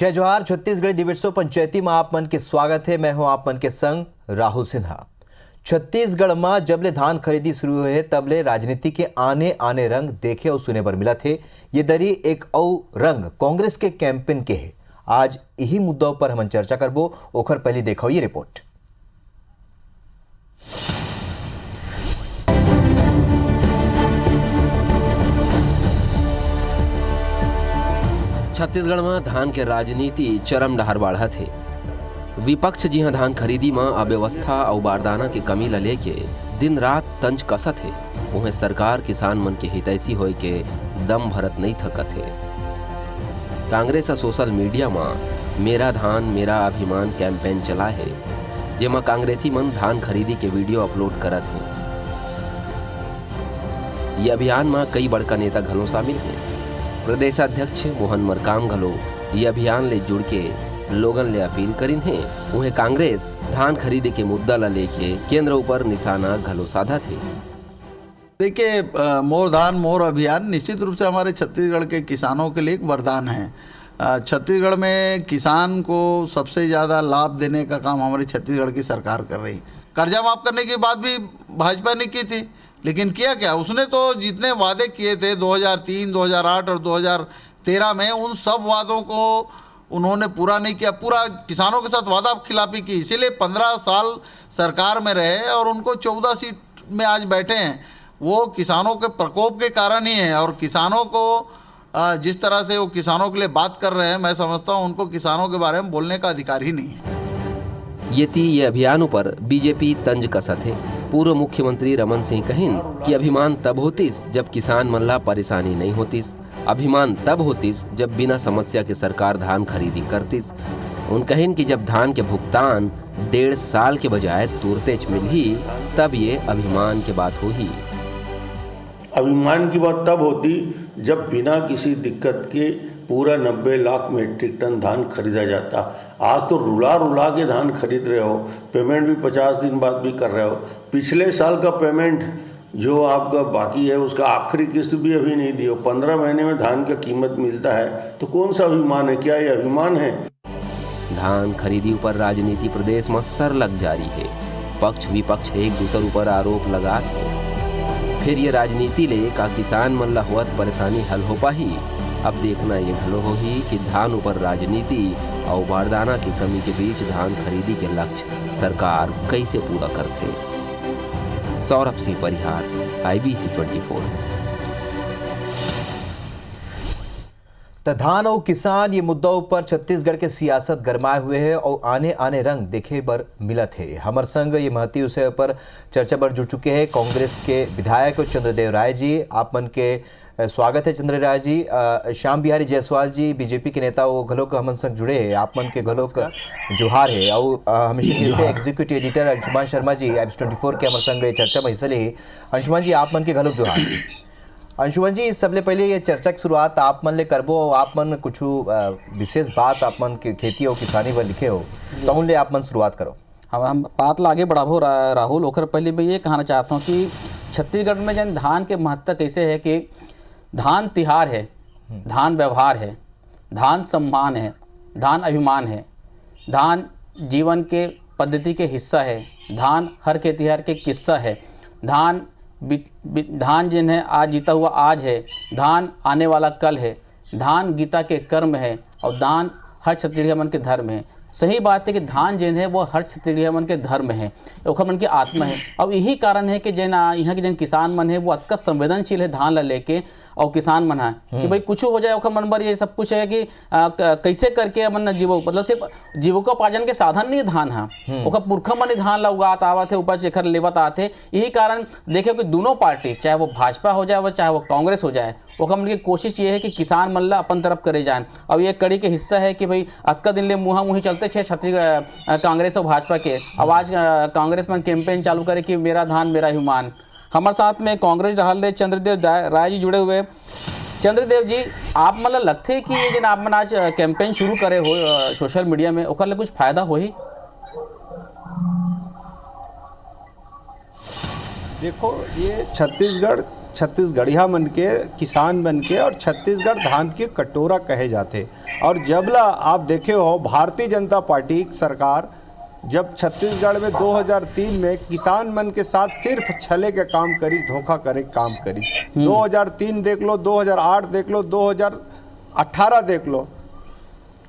जय जोहार। छत्तीसगढ़ दिवसों पंचायती में आप मन के स्वागत है। मैं हूं आप मन के संग राहुल सिन्हा। छत्तीसगढ़ में जबले धान खरीदी शुरू हुए है तबले राजनीति के आने आने रंग देखे और सुने पर मिला थे। ये दरी एक और रंग कांग्रेस के कैंपेन के है। आज यही मुद्दों पर हम चर्चा करबो। ओखर पहले देखो ये रिपोर्ट। छत्तीसगढ़ में धान के राजनीति चरम डहर बाढ़ा थे। विपक्ष जिहां धान खरीदी में अव्यवस्था और बारदाना की कमी ल लेके दिन रात तंज कसत है, उन्हें सरकार किसान मन के हितैषी होए के दम भरत नहीं थकत है। कांग्रेस सोशल मीडिया में मेरा धान मेरा अभिमान कैंपेन चला है, जेमा कांग्रेसी मन धान खरीदी के वीडियो अपलोड करत हैं। ये अभियान में कई बड़का नेता घलो शामिल हैं। प्रदेश अध्यक्ष मोहन मरकाम घलो ये अभियान ले जुड़ के लोगन ले अपील करिन है। उन्हें कांग्रेस धान खरीदी के मुद्दा ला लेके केंद्र ऊपर निशाना घलो साधा थे। देखिए, मोर धान मोर अभियान निश्चित रूप से हमारे छत्तीसगढ़ के किसानों के लिए एक वरदान है। छत्तीसगढ़ में किसान को सबसे ज़्यादा लाभ देने का काम हमारी छत्तीसगढ़ की सरकार कर रही। कर्जा माफ़ करने की बात भी भाजपा ने की थी, लेकिन किया क्या? उसने तो जितने वादे किए थे 2003, 2008 और 2013 में, उन सब वादों को उन्होंने पूरा नहीं किया। पूरा किसानों के साथ वादा खिलाफी की। इसीलिए 15 साल सरकार में रहे और उनको 14 सीट में आज बैठे हैं। वो किसानों के प्रकोप के कारण ही है। और किसानों को जिस तरह से वो किसानों के लिए बात कर रहे हैं, मैं समझता हूँ उनको किसानों के बारे में बोलने का अधिकार ही नहीं है। ये अभियान पर बीजेपी तंज कसत है। पूर्व मुख्यमंत्री रमन सिंह कहिन कि अभिमान तब होतिस जब किसान मन ला परेशानी नहीं होतिस। अभिमान तब होतिस जब बिना समस्या के सरकार धान खरीदी करतिस। उन कहिन कि जब धान के भुगतान 1.5 साल के बजाय तुरतेज मिलही तब ये अभिमान की बात होही। अभिमान की बात तब होती जब बिना किसी दिक्कत के पूरा 90 लाख मीट्रिक टन धान खरीदा जाता। आज तो रुला रुला के धान खरीद रहे हो, पेमेंट भी 50 दिन बाद भी कर रहे हो। पिछले साल का पेमेंट जो आपका बाकी है उसका आखिरी किस्त भी अभी नहीं दी हो। 15 महीने में धान का कीमत मिलता है तो कौन सा अभिमान है? क्या ये अभिमान है? धान खरीदी पर राजनीति प्रदेश में सरलग जारी है। पक्ष विपक्ष एक दूसरे ऊपर आरोप लगा। फिर ये राजनीति ले का किसान मन ला होत परेशानी हल हो पाही। अब देखना ये घलो हो ही कि धान ऊपर राजनीति और बारदाना की कमी के बीच धान खरीदी के लक्ष्य सरकार कैसे पूरा करते। सौरभ सिंह परिहार, IBC 24। तो धान और किसान ये मुद्दों पर छत्तीसगढ़ के सियासत गरमाए हुए है और आने आने रंग देखे बर मिलत है। हमर संग ये महती विषय पर चर्चा पर जुड़ चुके हैं कांग्रेस के विधायक चंद्रदेव राय जी। आप मन के स्वागत है चंद्र राय जी। श्याम बिहारी जायसवाल जी बीजेपी के नेता वो घलोक हमन संग जुड़े हैं। आप मन के घलोक जोहार है। और हमेशा से executive editor Anshuman Sharma ji IBC 24 के हमर संग चर्चा में हिस्सा ले। अंशुमान जी आप मन के घलोक जोहार। अंशुमान जी, सबले पहले ये चर्चा की शुरुआत आप मन ले करबो। आप मन कुछ विशेष बात आप मन के खेती और किसानी पर लिखे हो तो उन ले आप मन शुरुआत करो। हम बात ला आगे बढ़ाबो राहुल। ओखर पहले मैं ये कहना चाहता हूँ कि छत्तीसगढ़ में जन धान के महत्व कैसे है कि धान तिहार है, धान व्यवहार है, धान सम्मान है, धान अभिमान है, धान जीवन के पद्धति के हिस्सा है, धान हर के तिहार के किस्सा है, धान जिन है आज जीता हुआ आज है, धान आने वाला कल है, धान गीता के कर्म है और धान हर छत्तीसगढ़ मन के धर्म है। सही बात है कि धान जिन है वो हर छत्तीसगढ़ मन के धर्म है, ओखर मन की आत्मा है। और यही कारण है कि जन यहाँ के जन किसान मन है वो अतका संवेदनशील है धान ला लेके। और किसान मन है कि भाई कुछ हो जाए ओखर मन पर ये सब कुछ है कि कैसे करके अपन मतलब सिर्फ जीविकोपार्जन के साधन नहीं धान है, ओखर पुरखा मन धान ला उगात आवत है, उपज एखर लेवत आते। यही कारण देखे कि दोनों पार्टी चाहे वो भाजपा हो जाए चाहे वो कांग्रेस हो जाए, ओखर मन की कोशिश ये है कि किसान मन ला अपन तरफ करे जाए। और ये कड़ी के हिस्सा है कि भाई अतका दिन ले मुँहा मुँही चलते छे छत्तीसगढ़ कांग्रेस और भाजपा के। आवाज कांग्रेस में कैंपेन चालू करे कि मेरा धान मेरा अभिमान। हमारे साथ में कांग्रेस ढाल चंद्रदेव राय जी जुड़े हुए। चंद्रदेव जी, आप मतलब लगते कि ये जिन आप मन आज कैंपेन शुरू करे हो सोशल मीडिया में, ओखर ले कुछ फायदा हो ही? देखो, ये छत्तीसगढ़िया मन के किसान बन के और छत्तीसगढ़ धान के कटोरा कहे जाते और जबला आप देखे हो भारतीय जनता पार्टी सरकार जब छत्तीसगढ़ में 2003 में किसान मन के साथ सिर्फ छले के काम करी, धोखा करे काम करी। 2003 देख लो, 2008 देख लो, 2018 देख लो,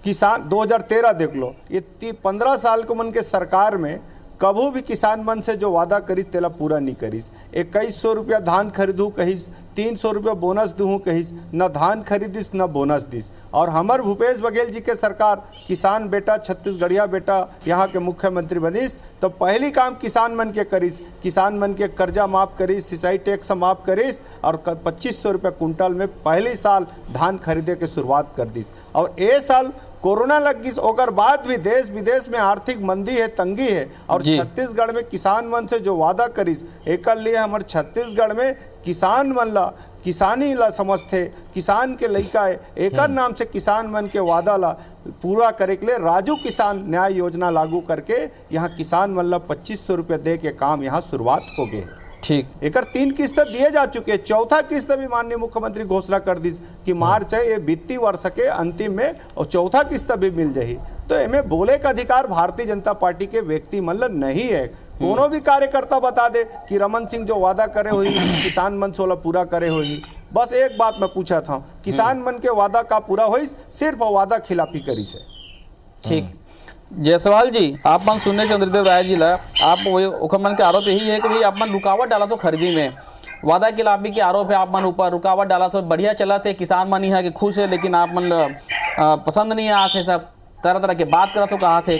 किसान 2013 देख लो, ये 15 साल को मन के सरकार में कभू भी किसान मन से जो वादा करी तेला पूरा नहीं करीस। 2100 रुपया धान खरीदूँ कहीस, 300 रुपया बोनस दूँ कहीस, न धान खरीदिस न बोनस दिस। और हमार भूपेश बघेल जी के सरकार किसान बेटा, छत्तीसगढ़िया बेटा यहाँ के मुख्यमंत्री बनीस तो पहली काम किसान मन के करीस, किसान मन के कर्जा माफ़ करीस, सिंचाई टैक्स माफ़ करीस और 2500 रुपया कुंटल में पहली साल धान खरीदे के शुरुआत कर दीस। और ये साल कोरोना लग गई, ओकर बाद भी देश विदेश में आर्थिक मंदी है, तंगी है, और छत्तीसगढ़ में किसान मन से जो वादा करीस एक लिए हमारे छत्तीसगढ़ में किसान मन ला किसानी ला समझते, किसान के लइका है, एक नाम से किसान मन के वादा ला पूरा करे के लिए राजू किसान न्याय योजना लागू करके यहाँ किसान मन ला 2500 रुपये दे के काम यहाँ शुरुआत हो गए। ठीक, एक 3 किस्त दिए जा चुके, चौथा किस्त भी माननीय मुख्यमंत्री घोषणा कर दी कि मार्च है ये वित्तीय वर्ष के अंतिम में और चौथा किस्त भी मिल जाही। तो इनमें बोले का अधिकार भारतीय जनता पार्टी के व्यक्ति मतलब नहीं है। कोनो भी कार्यकर्ता बता दे कि रमन सिंह जो वादा करे हुई किसान मन 16 पूरा करे हुई। बस एक बात मैं पूछा था, किसान मन के वादा का पूरा हुई, सिर्फ वादा खिलाफी करी से। ठीक, जायसवाल जी, आप मन सुनने चंद्रदेव राय जी ला आप मन के आरोप यही है कि भाई आप मन रुकावट डाला तो खरीदी में, वादा खिलाफी के आरोप है, आप मन ऊपर रुकावट डाला तो बढ़िया चला थे, किसान मन यहाँ के खुश है, लेकिन आप मन पसंद नहीं आते, सब तरह तरह के बात करा तो कहा थे।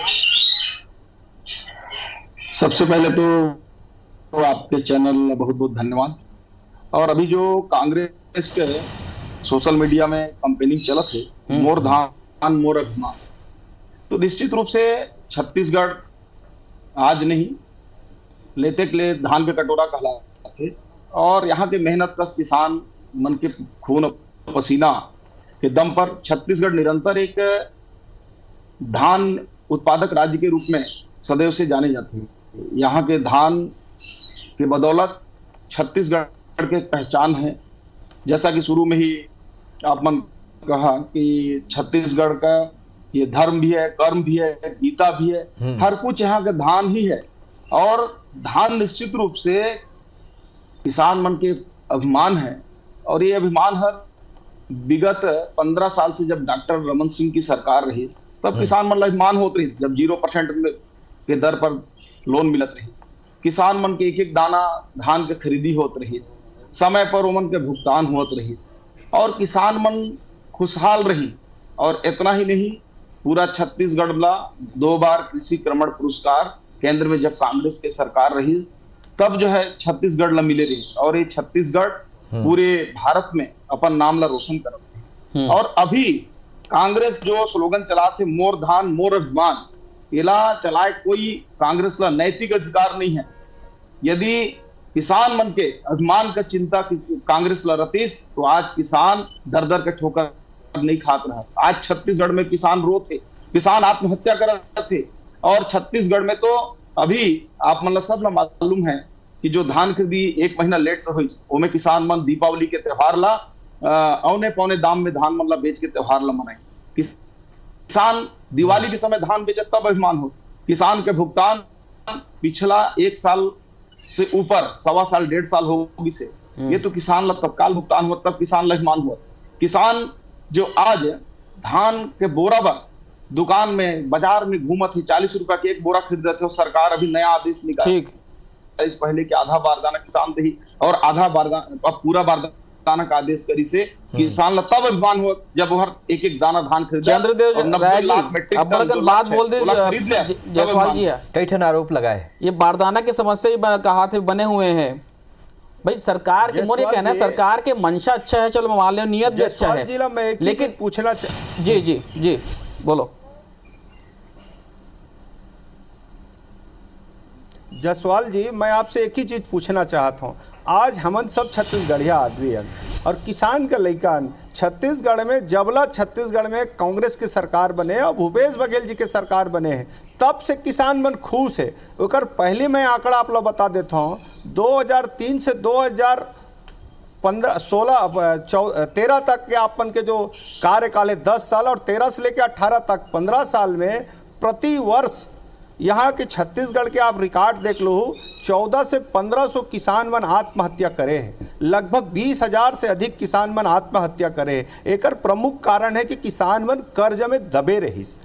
सबसे पहले तो आपके चैनल बहुत बहुत धन्यवाद। और अभी जो कांग्रेस के सोशल मीडिया में कंपेनिंग चलत है मोर धान मोर अभिमान, तो निश्चित रूप से छत्तीसगढ़ आज नहीं लेते के लिए धान के कटोरा कहलाते, और यहाँ के मेहनत कश किसान मन के खून पसीना के दम पर छत्तीसगढ़ निरंतर एक धान उत्पादक राज्य के रूप में सदैव से जाने जाते हैं। यहाँ के धान के बदौलत छत्तीसगढ़ के पहचान है। जैसा कि शुरू में ही आप मन कहा कि छत्तीसगढ़ का ये धर्म भी है, कर्म भी है, गीता भी है, हर कुछ यहाँ का धान ही है। और धान निश्चित रूप से किसान मन के अभिमान है, और ये अभिमान हर विगत 15 साल से जब डॉक्टर रमन सिंह की सरकार रही तब किसान मन अभिमान होत रही, जब 0% के दर पर लोन मिलत रही, किसान मन के एक एक दाना धान के खरीदी होत रही, समय पर उमन के भुगतान होत रही, और किसान मन खुशहाल रही। और इतना ही नहीं, पूरा छत्तीसगढ़ ला 2 बार कृषि क्रमण पुरस्कार केंद्र में जब कांग्रेस के सरकार रही तब जो है छत्तीसगढ़ ला मिले रही, और ये छत्तीसगढ़ पूरे भारत में अपन नाम ला रोशन कर रही। और अभी कांग्रेस जो स्लोगन चलाते मोर धान मोर अभिमान, इला चलाए कोई कांग्रेस ला नैतिक अधिकार नहीं है। यदि किसान मन के अभिमान का चिंता कांग्रेस ला रतीस तो आज किसान दर दर के ठोकर नहीं खात रहा। आज छत्तीसगढ़ में किसान रो थे, किसान आत्महत्या कर रहे थे, और छत्तीसगढ़ में तो अभी आप मन सब मालूम है कि जो धान खरीदी 1 महीना लेट से हुई, ओमे किसान मन दीपावली के त्योहार ला औने पौने दाम में धान मन ला बेच के त्योहार ला मनाए। किसान दिवाली के समय धान बेचे तब अभिमान हो। किसान के भुगतान पिछला 1 साल से ऊपर 1.25 साल 1.5 साल होगी से, ये तो किसान ला तत्काल भुगतान हुआ, तब किसान ला अभिमान हुआ। किसान जो आज धान के बोरा पर दुकान में बाजार में घूमत है, 40 रुपया के एक बोरा खरीद रहे थे, सरकार अभी नया आदेश निकाला इस पहले कि आधा बारदाना किसान दही और आधा बारदाना अब पूरा बारदाना का आदेश करी से किसान ला तब अभिमान हो जब हर एक एक दाना धान खरीदा। चंद्रदेव राय जी, अब अगर बात बोल दे जायसवाल जी, कई ठन आरोप लगाए, ये बारदाना की समस्या भी कहा थे बने हुए हैं। भाई सरकार के मोरे कहना है सरकार के मंशा अच्छा है, चलो मान लो नियत भी अच्छा है, लेकिन पूछना जी बोलो। जायसवाल जी, मैं आपसे एक ही चीज़ पूछना चाहता हूँ। आज हमन सब छत्तीसगढ़िया आदमी हैं और किसान के लइकान छत्तीसगढ़ में जबला छत्तीसगढ़ में कांग्रेस की सरकार बने और भूपेश बघेल जी के सरकार बने हैं, तब से किसान मन खुश है। उकर पहले मैं आंकड़ा आप लोग बता देता हूँ, 2003 से 13 तक के आपन के जो कार्यकाल है 10 साल और 13 से लेकर 18 तक 15 साल में प्रति वर्ष यहाँ के छत्तीसगढ़ के आप रिकॉर्ड देख लो, 14 से 1500 किसान मन आत्महत्या करे हैं। लगभग 20,000 से अधिक किसान मन आत्महत्या करे हैं। एकर प्रमुख कारण है कि किसान मन कर्ज में दबे रहिस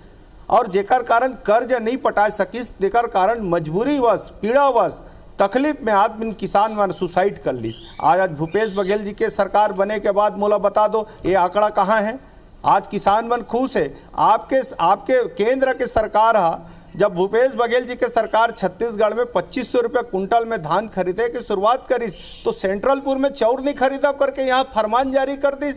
और जेकर कारण कर्ज नहीं पटा सकिस, जेकर कारण मजबूरीवश पीड़ावश तकलीफ में आदमी किसान मन सुसाइड कर लिस। आज भूपेश बघेल जी के सरकार बने के बाद मोला बता दो ये आंकड़ा कहाँ है। आज किसान मन खुश है। आपके केंद्र के सरकार जब भूपेश बघेल जी के सरकार छत्तीसगढ़ में 2500 रुपये कुंटल में धान खरीदे की शुरुआत करी तो सेंट्रलपुर में चाउर नहीं खरीदा करके यहाँ फरमान जारी कर दी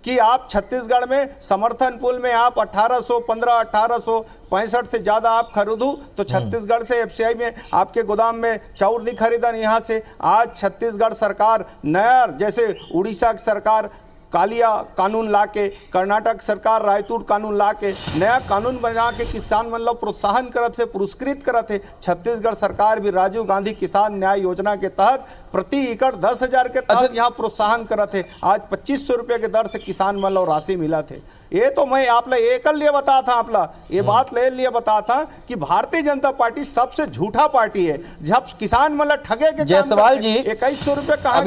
कि आप छत्तीसगढ़ में समर्थन पुल में आप 1865 से ज़्यादा आप खरीदू तो छत्तीसगढ़ से एफसीआई में आपके गोदाम में चाउर नहीं खरीदा यहाँ से। आज छत्तीसगढ़ सरकार नया, जैसे उड़ीसा की सरकार कालिया कानून ला के, कर्नाटक सरकार रायतूर कानून ला के नया कानून बना के किसान मन लो प्रोत्साहन करत है, पुरस्कृत करत है। छत्तीसगढ़ सरकार भी राजीव गांधी किसान न्याय योजना के तहत प्रति एकड़ 10,000 के तहत यहाँ प्रोत्साहन करत है। आज 2500 रुपये के दर से किसान मन लो राशि मिला थे। ये तो मैं आप एक लिए बता था, ये बात ले लिए बता था कि भारतीय जनता पार्टी सबसे झूठा पार्टी है। जब किसान मन ठगे के जायसवाल जी 2100 रुपये कहा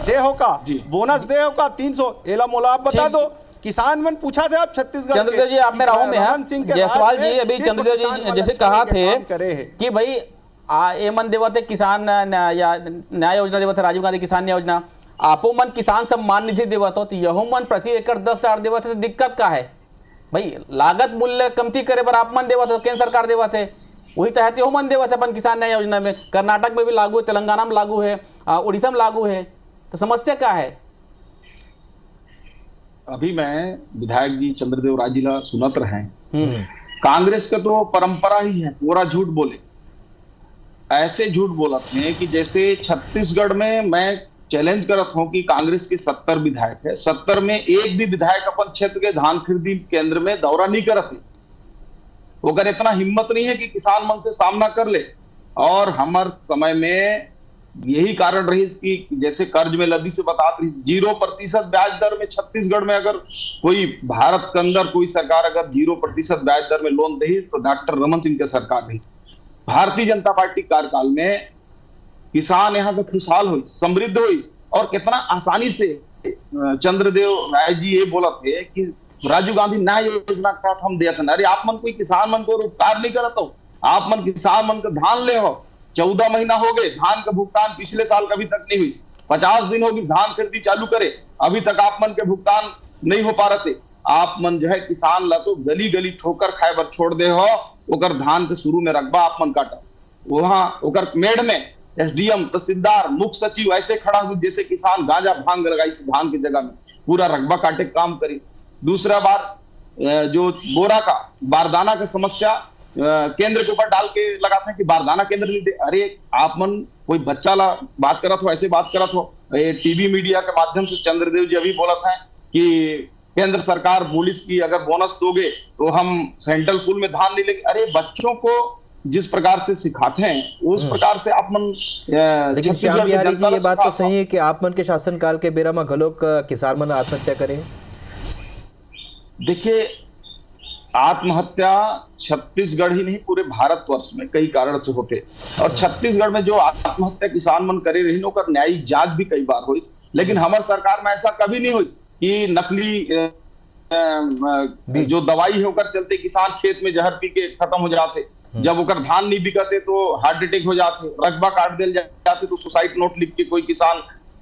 दे हो का बोनस दे हो का 300 एला मोला आप बता दो। किसान मन पूछा थे आप छत्तीसगढ़ चंद्रदेव जी आप में राहु में हैं। जायसवाल जी अभी चंद्रदेव जी जैसे कहा थे कि भाई ये मन देवत है किसान न्याय योजना देवत है, राजीव गांधी किसान न्याय योजना, आपो मन किसान सम्मान निधि देवत हो तो यहो मन प्रति एकड़ 10,000 देवत है तो दिक्कत का है भाई? लागत मूल्य कमती करे पर आप मन देवत हो, केंद्र सरकार देवत है, वही तहत यहो मन देवत है अपन किसान न्याय योजना में। कर्नाटक में भी लागू है, तेलंगाना में लागू है, उड़ीसा में लागू है, तो समस्या क्या है? अभी मैं विधायक जी चंद्रदेव राय जी ला सुनत रहे, कांग्रेस का तो परंपरा ही है पूरा झूठ बोले। ऐसे झूठ बोलत हैं कि जैसे छत्तीसगढ़ में मैं चैलेंज करत हूं कि कांग्रेस के 70 विधायक है, 70 में एक भी विधायक अपन क्षेत्र के धान खरीदी केंद्र में दौरा नहीं करते। अगर इतना हिम्मत नहीं है कि किसान मन से सामना कर ले। और हमारे समय में यही कारण रही कि जैसे कर्ज में लदी से बता रही 0% ब्याज दर में छत्तीसगढ़ में अगर कोई भारत के अंदर कोई सरकार अगर 0% ब्याज दर में लोन दे तो डॉक्टर रमन सिंह के सरकार रही। भारतीय जनता पार्टी कार्यकाल में किसान यहाँ पे खुशहाल हुई, समृद्ध हुई और कितना आसानी से चंद्रदेव राय जी ये बोला थे कि राजीव गांधी न्याय योजना के तहत हम दिया था। अरे आप मन कोई किसान मन को उपकार नहीं करता हो, आप मन किसान मन को धान ले हो। 14 महीना हो गए धान का भुगतान पिछले साल कभी तक नहीं हुई। 50 दिन हो गई धान खरीदी चालू करे, अभी तक आप मन के भुगतान नहीं हो पा रहे। आप मन जो है किसान ला तो गली गली ठोकर खाए बर छोड़ दे हो। ओकर धान के शुरू में रकबा आप मन काटा, वहां ओकर मेढ़ में एसडीएम, तहसीलदार, मुख्य सचिव ऐसे खड़ा हुई जैसे किसान गांजा भांग लगाई से धान की जगह में पूरा रकबा काटे काम करी। दूसरा बार जो बोरा का बारदाना का समस्या केंद्र के ऊपर डाल के लगाते हैं कि बारदाना केंद्र नहीं दे। अरे आप मन कोई बच्चा ला बात करत हो, ऐसे बात करत हो। ये टीवी मीडिया के माध्यम से चंद्रदेव जी अभी बोला था कि केंद्र सरकार पुलिस की अगर बोनस दोगे तो हम सेंट्रल पूल में धान नहीं लेंगे। अरे बच्चों को जिस प्रकार से सिखाते हैं उस प्रकार से आप मन। लेकिन श्याम बिहारी जी ये बात तो सही है कि आप मन के शासनकाल के बेरा में घलोक किसान मन आत्महत्या करे। देखिए आत्महत्या छत्तीसगढ़ ही नहीं पूरे भारतवर्ष में कई कारण से होते और छत्तीसगढ़ में जो आत्महत्या किसान मन करे रही ओकर न्यायिक जांच भी कई बार हुई। लेकिन हमारे सरकार में ऐसा कभी नहीं हुई कि नकली जो दवाई है ओकर चलते किसान खेत में जहर पी के खत्म हो जाते। जब ओकर धान नहीं बिकते तो हार्ट अटैक हो जाते, रकबा काट दिल जाते तो सुसाइड नोट लिख के कोई किसान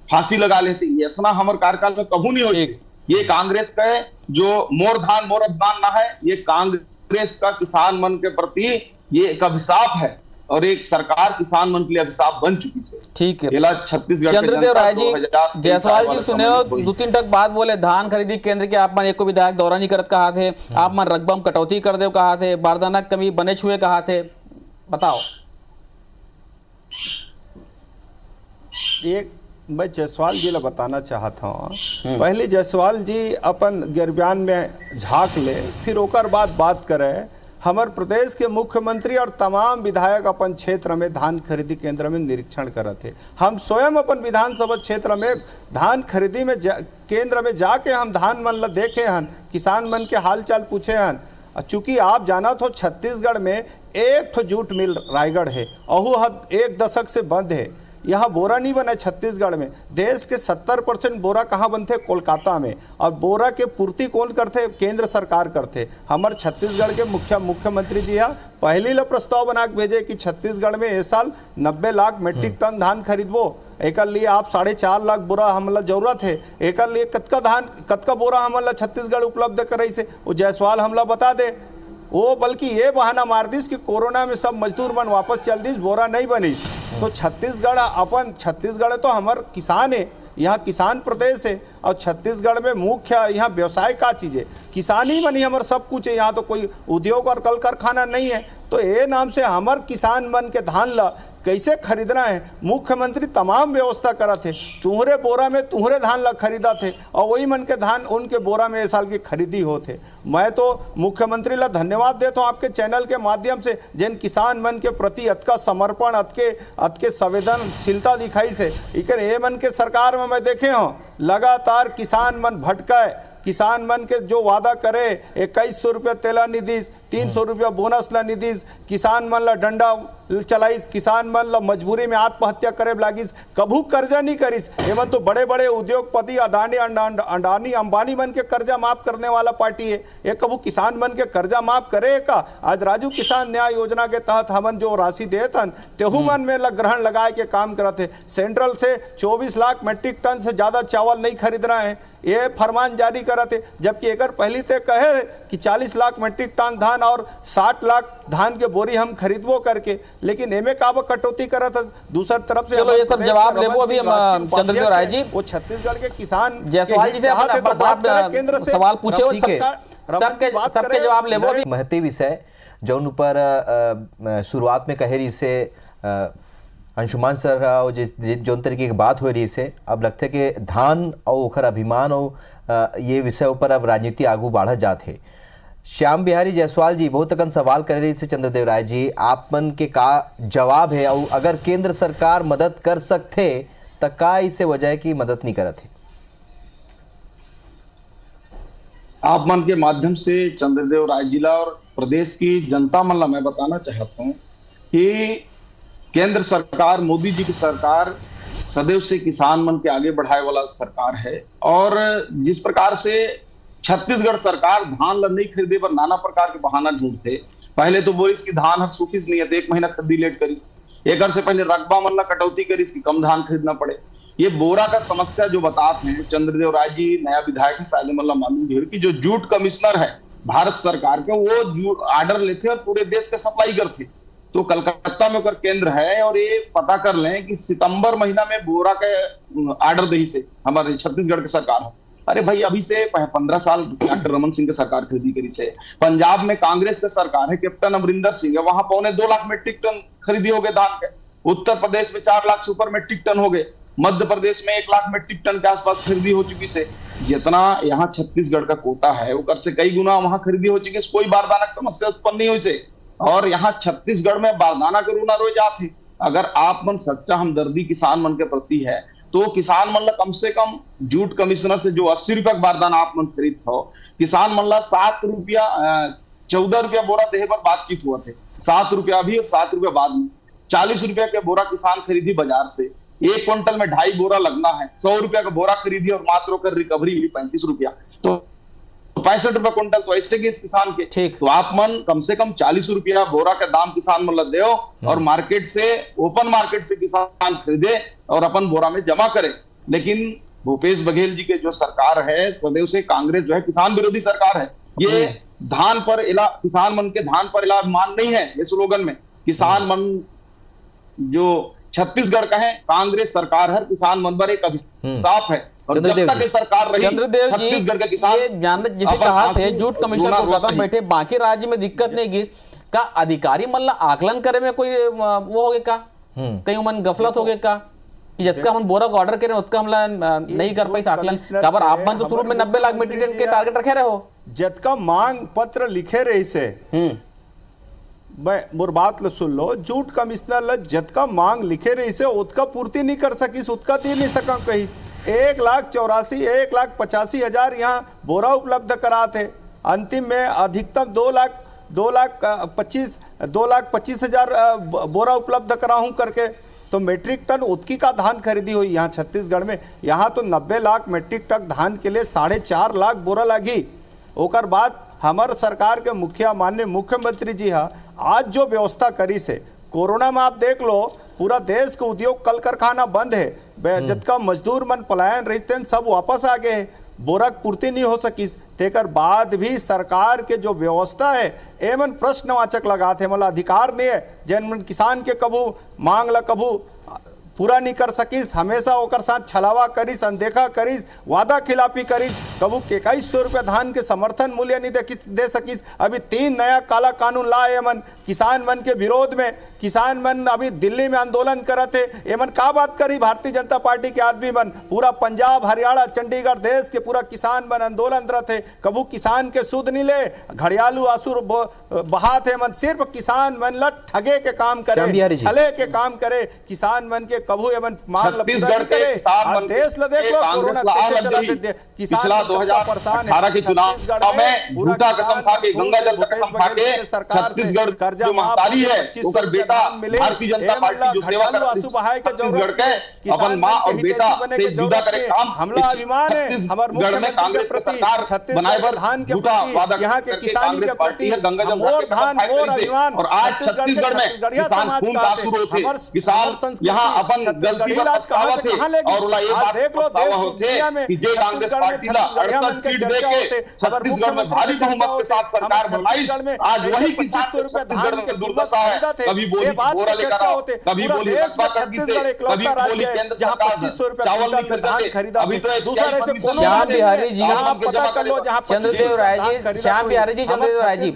फांसी लगा लेते। ऐसा हमारे कार्यकाल में कभी नहीं हुई। ये कांग्रेस का है जो मोर धान मोर अभिमान ना है, ये कांग्रेस का किसान मन के प्रति ये एक अभिशाप है और एक सरकार किसान मन के लिए अभिशाप बन चुकी है। ठीक है छत्तीसगढ़ चंद्रदेव राय जी, जायसवाल जी सुने हो 2-3 टक बात बोले धान खरीदी केंद्र के आप मन एको विधायक दौरा नहीं करत कहा थे, आप मन रकबा में कटौती कर दे कहा थे, बारदाना कमी बने छुए कहा थे, बताओ। एक मैं जायसवाल जी ला बताना चाहता हूँ, पहले जायसवाल जी अपन गिरब्यान में झाँक ले फिर ओकर बाद बात करे। हमारे प्रदेश के मुख्यमंत्री और तमाम विधायक अपन क्षेत्र में धान खरीदी केंद्र में निरीक्षण करत थे। हम स्वयं अपन विधानसभा क्षेत्र में धान खरीदी में केंद्र में जाके हम धान मन ला देखे हन, किसान मन के हाल चाल पूछे हन। चूंकि आप जाना तो छत्तीसगढ़ में एक ठो जूट मिल रायगढ़ है, अहू हद 1 दशक से बंद है। यहाँ बोरा नहीं बना छत्तीसगढ़ में। देश के 70% बोरा कहाँ बनते? कोलकाता में। और बोरा के पूर्ति कौन करते? केंद्र सरकार करते। हमारे छत्तीसगढ़ के मुख्यमंत्री जी यहाँ पहले ला प्रस्ताव बना के भेजे कि छत्तीसगढ़ में इस साल 90 लाख मीट्रिक टन धान खरीदबो। एक लिए आप 4.5 लाख बोरा हमला जरूरत है। एक लिए कतका बोरा हमला छत्तीसगढ़ उपलब्ध कराई से वो जायसवाल हमला बता दे। वो बल्कि ये बहाना मार दिस कि कोरोना में सब मजदूर मन वापस चल दिस, बोरा नहीं बनिस। तो छत्तीसगढ़ तो हमार किसान है, यहाँ किसान प्रदेश है। और छत्तीसगढ़ में मुख्य यहाँ व्यवसाय का चीज़ है, किसानी मन ही हमार सब कुछ है। यहाँ तो कोई उद्योग और कल कारखाना नहीं है। तो ये नाम से हमार किसान मन के धान ला कैसे खरीदना है, मुख्यमंत्री तमाम व्यवस्था करा थे। तुम्हारे बोरा में तुम्हारे धान ला खरीदा थे और वही मन के धान उनके बोरा में इस साल की खरीदी होते। मैं तो मुख्यमंत्री ला धन्यवाद देता हूँ आपके चैनल के माध्यम से, जिन किसान मन के प्रति अतका समर्पण अतके संवेदनशीलता दिखाई से। इकर ये मन के सरकार में मैं देखे हूँ लगातार किसान मन भटकाए, किसान मन के जो वादा करे 2100 रुपया तेला निधिस, 300 रुपया बोनस ला निधिस, किसान मन ला डंडा चलाइस, किसान मन ला मजबूरी में आत्महत्या करे लागिस, कभू कर्जा नहीं करिस। एमन तो बड़े बड़े उद्योगपति अडानी अंबानी मन के कर्जा माफ करने वाला पार्टी है। ये कभू किसान मन के कर्जा माफ करे का? आज राजू किसान न्याय योजना के तहत हमन जो राशि देतन तेहू मन में ग्रहण लगाए के काम करते। सेंट्रल से 24 लाख मीट्रिक टन से ज़्यादा चावल नहीं खरीदना है, ये फरमान जारी करते। जबकि एकर पहली ते कहे कि 40 लाख मीट्रिक टन धान और 60 लाख धान के बोरी हम खरीदबो करके, लेकिन एमे काब कटौती करत। दूसरी तरफ से चलो ये सब जवाब लेबो अभी हम चंद्रदेव राय जी, वो छत्तीसगढ़ के किसान जायसवाल जी से केंद्र से सवाल पूछे और सबके जवाब लेबो अभी। महती विषय जौन ऊपर शुरुआत में कहे रही से अंशुमान सर और जौन तरीके की बात हो रही से अब लगता है कि धान और ओखर अभिमान और ये विषय ऊपर अब राजनीति आगू बढ़ जाते। श्याम बिहारी जायसवाल जी बहुत अकन सवाल कर रही से चंद्रदेव राय जी, आप मन के का जवाब है? और अगर केंद्र सरकार मदद कर सकते तो का इसे वजह की मदद नहीं करते? आप मन के माध्यम से चंद्रदेव राय जिला और प्रदेश की जनता मन ला मैं बताना चाहता हूँ कि केंद्र सरकार, मोदी जी की सरकार सदैव से किसान मन के आगे बढ़ाए वाला सरकार है। और जिस प्रकार से छत्तीसगढ़ सरकार धान ला नहीं खरीदे पर नाना प्रकार के बहाना ढूंढते। पहले तो बोलिस कि धान हर सूखिस नहीं है, 1 महीना खरीदी लेट करिस। एक से पहले रकबा मन ला कटौती करिस कि कम धान खरीदना पड़े। ये बोरा का समस्या जो बताते हैं चंद्रदेव राय जी, नया विधायक है, शायद मन ला मालूम भी हो कि जो जूट कमिश्नर है भारत सरकार के, वो जूट ऑर्डर लेते और पूरे देश के सप्लाई करते। तो कलकत्ता में कर केंद्र है और ये पता कर लें कि सितंबर महीना में बोरा के ऑर्डर दही से हमारे छत्तीसगढ़ की सरकार है। अरे भाई अभी से 15 साल डॉक्टर रमन सिंह की सरकार खरीदी करी से। पंजाब में कांग्रेस की सरकार है, कैप्टन अमरिंदर सिंह है, वहां 2.25 लाख मीट्रिक टन खरीदी हो गए धान के। उत्तर प्रदेश में 4 लाख से ऊपर मीट्रिक टन हो गए। मध्य प्रदेश में 1 लाख मीट्रिक टन के आसपास खरीदी हो चुकी से। जितना यहाँ छत्तीसगढ़ का कोटा है वो कर से कई गुना वहां खरीदी हो चुकी है। कोई बारदाना की समस्या उत्पन्न नहीं हुई से। और यहाँ छत्तीसगढ़ में बारदाना के रूना रोज आते। अगर आप मन सच्चा हमदर्दी किसान मन के प्रति है तो किसान मन ला कम से कम जूट कमिश्नर से जो 80 रुपया बारदाना आप मन खरीद हो, किसान मन ला 7 रुपया 14 रुपया बोरा देहे पर बातचीत हुआ थे। 7 रुपया अभी और 7 रुपया बाद में 40 रुपया के बोरा किसान खरीदी बाजार से। 1 क्विंटल में 2.5 बोरा लगना है। 100 रुपया का बोरा खरीदी और मात्र होकर रिकवरी मिली 35 रुपया। तो 65 रुपया क्विंटल तो ऐसे इस किसान के। ठीक, तो आप मन कम से कम 40 रुपया बोरा का दाम किसान मन ला दे और मार्केट से, ओपन मार्केट से किसान खरीदे और अपन बोरा में जमा करे। लेकिन भूपेश बघेल जी के जो सरकार है, सदैव से कांग्रेस जो है किसान विरोधी सरकार है। ये धान पर किसान मन के धान पर इलाभिमान नहीं है। ये स्लोगन में किसान मन जो छत्तीसगढ़ का है, कांग्रेस सरकार है, किसान मन पर एक अभिशाप है। और जब तक सरकार रही छत्तीसगढ़ के किसान जिसे कहा थे जूट कमिश्नर कोलकाता बैठे, बाकी राज्य में दिक्कत नहीं गिस का अधिकारी मन ला आकलन करे में कोई वो हो गए का, कहीं मन गफलत हो गए का जितना हम बोरा का ऑर्डर करें उतना हमला नहीं कर पाई आकलन। काबर आप मन तो शुरू में 90 लाख मीट्रिक टन के टारगेट रखे रहे हो। जितना मांग पत्र लिखे रही से मोर बात ल सुन लो, जूट कमिश्नर ल जतका मांग लिखे रही से उतका पूर्ति नहीं कर सकीस, उतका दे नहीं सका कहीस। 1,85,000 यहाँ बोरा उपलब्ध कराते, अंतिम में अधिकतम 2,25,000 बोरा उपलब्ध कराऊं करके, तो मेट्रिक टन उतकी का धान खरीदी हुई यहाँ छत्तीसगढ़ में। यहाँ तो 90 लाख मेट्रिक टन धान के लिए 4.5 लाख बोरा लगी। ओकर बाद हमार सरकार के माननीय मुख्यमंत्री जी हा आज जो व्यवस्था करी से, कोरोना में आप देख लो पूरा देश के उद्योग कल कारखाना बंद है, जितका मजदूर मन पलायन रहते सब वापस आ गए, बोरा पूर्ति नहीं हो सकी। तेकर बाद भी सरकार के जो व्यवस्था है एमन प्रश्नवाचक लगाते, मतलब अधिकार नहीं है जन किसान के कभू मांग ला कभू पूरा नहीं कर सकीस, हमेशा ओकर साथ छलावा करीस, अनदेखा करीस, वादा खिलाफी करीस, कबू 2100 रुपये धान के समर्थन मूल्य नहीं दे सकीस। अभी 3 नया काला कानून लाए मन किसान मन के विरोध में, किसान मन अभी दिल्ली में आंदोलन करते, एमन का बात करी भारतीय जनता पार्टी के आदमी मन, पूरा पंजाब हरियाणा चंडीगढ़ देश के पूरा किसान मन आंदोलन रहते, कबू किसान के सुध नहीं ले, घड़ियालू आंसू बहाते मन, सिर्फ किसान मन ला ठगे के काम करे, छले के काम करे, किसान मन के कबू एमन मांग छत्तीसगढ़ के किसान देश ल देख लो कोरोना कैसे चलाते, किसान 2018 के चुनाव में झूठा कसम खा के, गंगा जल का कसम खा के छत्तीसगढ़ जो महतारी है ओकर बेटा भारतीय जनता पार्टी जो सेवा करती छत्तीसगढ़ के अपन मां और बेटा से जुदा करे काम, हमला अभिमान है हमार मुख्यमंत्री के सरकार बनाए बर धान के प्रति, यहाँ के किसानी के प्रति गंगा जल मोर धान मोर अभिमान, और आज छत्तीसगढ़ में किसान खून का आंसू रोते, किसान यहाँ अपन गलती पर पछतावा थे और उला ये बात पछतावा होते कि जे कांग्रेस पार्टी ला 68 सीट देके छत्तीसगढ़ में भारी बहुमत के साथ सरकार बनाई, आज वही किसान छत्तीसगढ़ में दुर्दशा है, कभी बोली बोरा लेकर आओ, कभी बोली छत्तीसगढ़ इकलौता राज्य है जहां 2500 रुपए चावल में धान खरीदा, अभी तो दूसरे से श्याम बिहारी जी पता कर लो जहां चंद्रदेव राय जी, श्याम बिहारी जी, चंद्रदेव राय जी,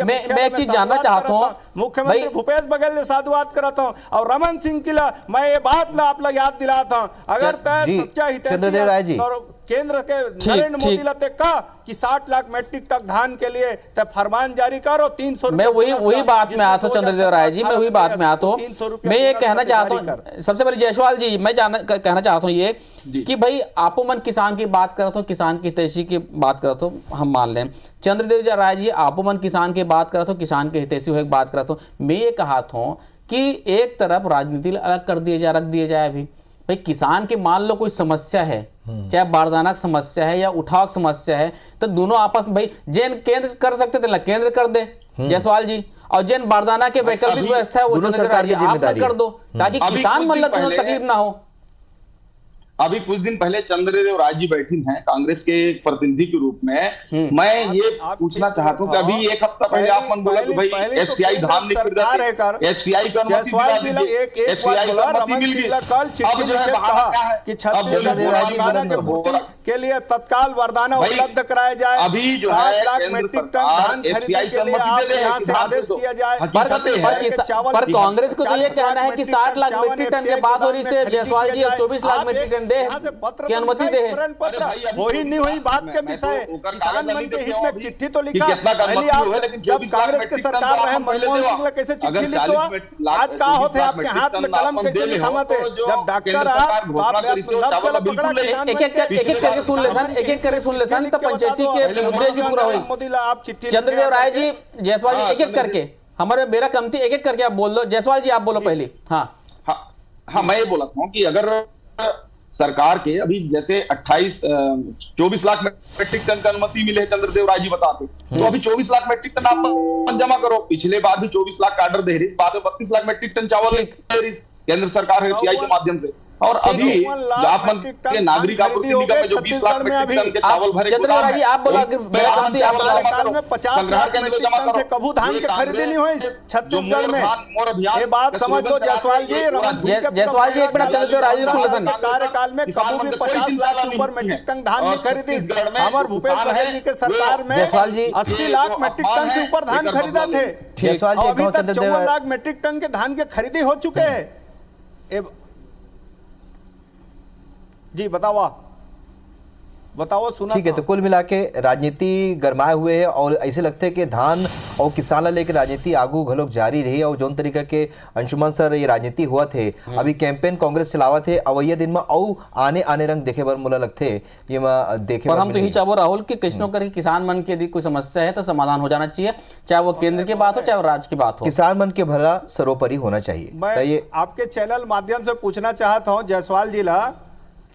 मैं एक चीज जानना चाहता हूँ, मुख्यमंत्री भूपेश बघेल ने साधुवाद कराता हूँ और रमन सिंह की मैं ये बात ला आप लोग याद दिलाता हूँ, अगर तय सच्चा हितैषी और केंद्र के नरेंद्र मोदी लते का कि 60 लाख मेट्रिक टन धान के लिए तब फरमान जारी करो 300 मैं वही बात में आता हूँ चंद्रदेव राय जी, मैं वही बात में आता हूँ, मैं ये कहना चाहता हूँ सबसे पहले जायसवाल जी, मैं कहना चाहता हूँ ये कि भाई आपो मन किसान की बात करते हो, किसान की हितैषी की बात करते हो, हम मान लें चंद्रदेव राय जी आपो मन किसान की बात करते हो, किसान के हितैषी की बात करते हो, मैं ये कहा था कि एक तरफ राजनीति अलग कर दिया रख दिया जाए। अभी भाई किसान के मान लो कोई समस्या है, चाहे बारदाना समस्या है या उठाव समस्या है, तो दोनों आपस में भाई जैन केंद्र कर सकते थे केंद्र कर दे जायसवाल जी, और जैन बारदाना के वैकल्पिक व्यवस्था है वो सरकार की जिम्मेदारी कर दो ताकि किसान मतलब तुरंत तकलीफ ना हो। अभी कुछ दिन पहले चंद्रदेव राय जी बैठी हैं कांग्रेस के एक प्रतिनिधि के रूप में, मैं ये पूछना चाहता हूँ कि अभी एक हफ्ता पहले आप मन बोला कि भाई एफसीआई धान नहीं खरीदते, एफसीआई का अनुमति दिला दीजिए, एफसीआई का अनुमति मिल गई, अब जो है कि छत्तीसगढ़ के लिए तत्काल वरदाना उपलब्ध कराया जाए, अभी जो है केंद्र सरकार एफसीआई से अनुमति दे रही है, आदेश किया जाए। पर कांग्रेस को तो ये कहना है कि 60 लाख मीट्रिक टन के बाद हो रही से जायसवाल जी 24 लाख मीट्रिक टन की अनुमति दे, वही नहीं हुई बात के विषय, किसान मन के हित में चिट्ठी तो लिखा, जब कांग्रेस के सरकार रहे मनमोहन सिंह ने कैसे चिट्ठी लिखो, आज का होते आपके हाथ में कलम कैसे नहीं थमाते, जब डॉक्टर एक एक करके सुन लेते तो पंचायती के मुद्दे जी पूरा हुई। चंद्रदेव राय जी, जायसवाल जी एक एक करके हमारे मेरा कमती एक एक करके आप बोल दो, जायसवाल जी आप बोलो पहले। हाँ मैं ये बोला था कि अगर सरकार के अभी जैसे 24 लाख मेट्रिक टन का अनुमति मिले, चंद्रदेव राय जी बताते, तो अभी 24 लाख मेट्रिक टन आप जमा करो, पिछले बार भी 24 लाख का ऑर्डर दे रही, बाद में 32 लाख मेट्रिक टन चावल दे रही केंद्र सरकार है एफसीआई के माध्यम से, और अभी आप मन के नागरिक आपूर्ति निगम में जो 20 लाख मेट्रिक टन के चावल भरे चंद्रदेव राय जी आप बोला कि में 50 लाख मेट्रिक टन से कबू धान के खरीदी नहीं हुई छत्तीसगढ़ में, ये बात समझ लो जायसवाल जी। जायसवाल जी एक मिनट चंद्रदेव राय जी सुन लेते, कार्यकाल में कबू भी 50 लाख से ऊपर मेट्रिक टन धान नहीं खरीदी, हमारे भूपेश बघेल जी के सरकार में 80 लाख मेट्रिक टन से ऊपर धान खरीदा थे, अभी तक 54 लाख मेट्रिक टन के धान के खरीदी हो चुके हैं। जी बताओ सुना। ठीक है, तो कुल मिला के राजनीति गरमाए हुए है और ऐसे लगते है कि धान और किसान ला लेके राजनीति आगू घलोक जारी रही और जोन तरीका के अंशुमन सर ये राजनीति हुआ थे अभी कैंपेन कांग्रेस चलावा थे अवैया दिन में औ आने आने रंग देखे बर मोला लगथे ये देखे पर बर हम तो यही मिली। चाहो राहुल कि किसनो करके किसान मन की यदि कोई समस्या है तो समाधान हो जाना चाहिए, चाहे वो केंद्र की बात हो चाहे वो राज्य की बात हो। किसान मन के भला सर्वोपरि होना चाहिए। मैं तो ये आपके चैनल माध्यम से पूछना चाहता हूं जायसवाल जी ला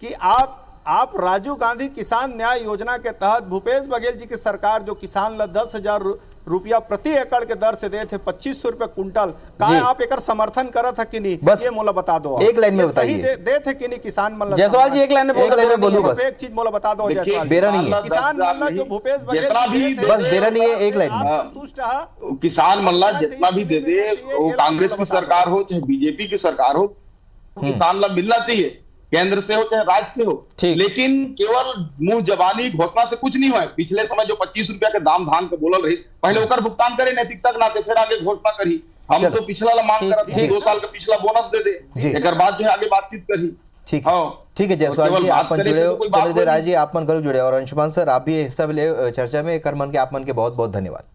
कि आप राजीव गांधी किसान न्याय योजना के तहत भूपेश बघेल जी की सरकार जो किसान ला 10,000 रुपया प्रति एकड़ के दर से दे थे 2500 रुपए कुंटल का जी। आप एकर समर्थन करत है कि नहीं, बस ये मोला बता दो। एक लाइन में ये सही बताइए। दे थे कि नहीं किसान मन ला? जायसवाल जी एक लाइन में एक लाइन में बोलूं बस। एक चीज मोला बता दो देखिए, जायसवाल, बेरा नहीं है। किसान मन ला जो भूपेश बघेल जितना जी भी दे थे, बस बेरा नहीं है, एक लाइन में। आप संतुष्ट है? किसान मल्ला जितना भी दे दे, वो कांग्रेस की सरकार हो चाहे बीजेपी की सरकार हो, किसान ला मिलना चाहिए, केंद्र से हो चाहे राज्य से हो। ठीक। लेकिन केवल मुंह जबानी घोषणा से कुछ नहीं हुआ है। पिछले समय जो 25 रुपया के दाम धान के बोलल रही, पहले ओकर भुगतान करे, नैतिकता के नाते, फिर आगे घोषणा करी। हम चलो। तो पिछला ला मांग ठीक, करत ठीक। 2 साल का पिछला बोनस दे जी। दे, एक बाद जो है आगे बातचीत करी। ठीक हाँ। ठीक है जायसवाल केवल जी बात आप मन करे से जुड़े तो हो, कोई बात चंद्रदेव होगी। राय जी आप मन करो जुड़े और अंशुमान सर आप भी हिस्सा ले चर्चा में कर मन के आप मन के बहुत बहुत धन्यवाद।